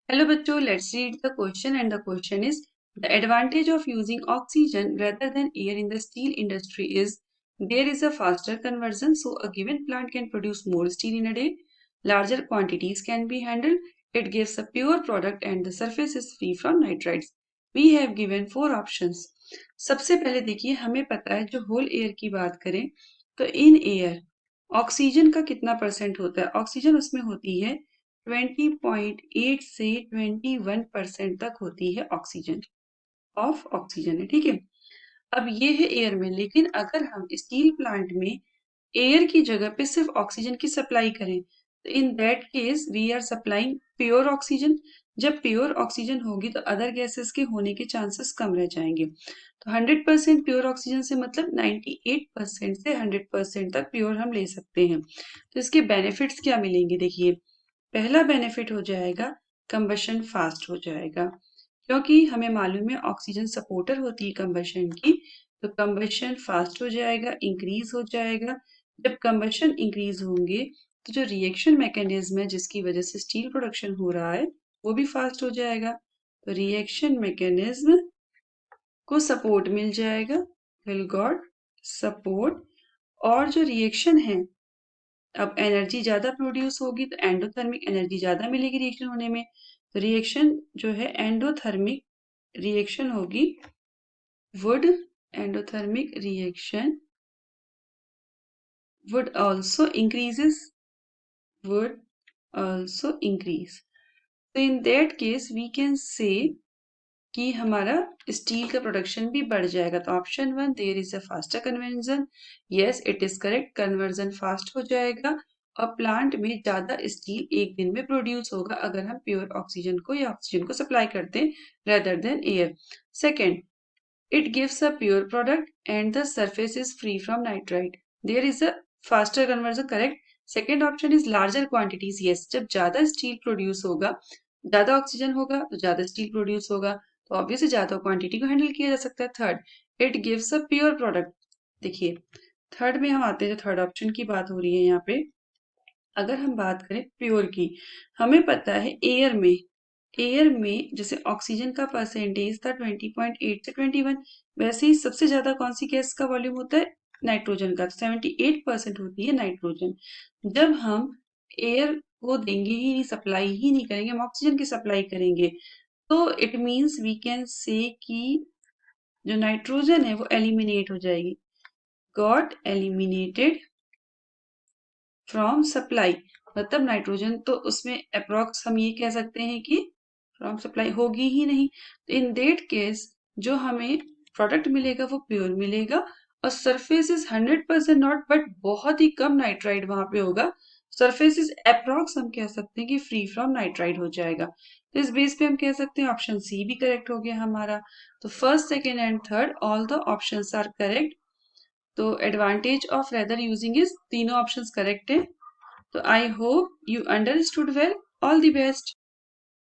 Hello बच्चों, let's read the question and the question is the advantage of using oxygen rather than air in the steel industry is there is a faster conversion, so a given plant can produce more steel in a day, larger quantities can be handled, it gives a pure product and the surface is free from nitrites. We have given four options. सबसे पहले देखिए हमें पता है जो whole air की बात करें तो इन एयर ऑक्सीजन का कितना परसेंट होता है। ऑक्सीजन उसमें होती है 20.8 से 21% तक होती है ऑक्सीजन ऑक्सीजन है, ठीक है। अब ये है एयर में, लेकिन अगर हम स्टील प्लांट में एयर की जगह पे सिर्फ ऑक्सीजन की सप्लाई करें तो in that case we are supplying pure oxygen. जब प्योर ऑक्सीजन होगी तो अदर गैसेस के होने के चांसेस कम रह जाएंगे। तो 100% प्योर ऑक्सीजन से मतलब 98% से 100% तक प्योर हम ले सकते हैं। तो इसके बेनिफिट्स क्या मिलेंगे, देखिए पहला बेनिफिट हो जाएगा कंबशन फास्ट हो जाएगा, क्योंकि हमें मालूम है ऑक्सीजन सपोर्टर होती है कंबशन की, तो कंबशन फास्ट हो जाएगा, इंक्रीज हो जाएगा। जब कंबशन इंक्रीज होंगे तो जो रिएक्शन मैकेनिज्म है जिसकी वजह से स्टील प्रोडक्शन हो रहा है वो भी फास्ट हो जाएगा। तो रिएक्शन मैकेनिज्म को सपोर्ट मिल जाएगा, विल गॉट सपोर्ट। और जो रिएक्शन है, अब एनर्जी ज्यादा प्रोड्यूस होगी तो एंडोथर्मिक एनर्जी ज्यादा मिलेगी रिएक्शन होने में। तो रिएक्शन जो है एंडोथर्मिक रिएक्शन होगी, would endothermic reaction would also increases would also increase. So in that case we can say कि हमारा स्टील का प्रोडक्शन भी बढ़ जाएगा। तो option 1 there is a faster conversion, yes it is correct, conversion fast हो जाएगा और प्लांट में ज्यादा स्टील एक दिन में प्रोड्यूस होगा अगर हम प्योर ऑक्सीजन को या ऑक्सीजन को सप्लाई करते हैं rather than air. Second, it gives a pure product and the surface is free from nitrite. There is a faster conversion, correct. Second option is larger quantities. Yes, जब ज्यादा steel produce होगा, ज्यादा oxygen होगा तो ज्यादा steel produce होगा, तो obviously ज्यादा क्वांटिटी को हैंडल किया जा सकता है। Third, it gives a pure product. देखिए थर्ड में हम आते हैं, जो थर्ड ऑप्शन की बात हो रही है यहाँ पे, अगर हम बात करें प्योर की, हमें पता है एयर में जैसे ऑक्सीजन का परसेंटेज था 20.8 से 21, वैसे ही सबसे ज्यादा कौन सी गैस का वॉल्यूम होता है, नाइट्रोजन का, 78% होती है नाइट्रोजन। जब हम एयर को देंगे ही नहीं, सप्लाई ही नहीं करेंगे, हम ऑक्सीजन की सप्लाई करेंगे, तो it means we can say कि जो नाइट्रोजन है वो एलिमिनेट हो जाएगी, गॉट एलिमिनेटेड फ्रॉम सप्लाई। मतलब नाइट्रोजन तो उसमें अप्रोक्स हम ये कह सकते हैं कि फ्रॉम सप्लाई होगी ही नहीं। तो इन दैट केस जो हमें प्रोडक्ट मिलेगा वो प्योर मिलेगा और सरफेस इज 100% नॉट, बट बहुत ही कम नाइट्राइड वहां पे होगा। सरफेस इज अप्रोक्स हम कह सकते हैं कि फ्री फ्रॉम नाइट्राइड हो जाएगा। तो इस बेस पे हम कह सकते हैं ऑप्शन सी भी करेक्ट हो गया हमारा। तो first, second and third all the options are correct. तो advantage of rather using is तीनों ऑप्शंस करेक्ट है। तो I hope you understood well, all the best.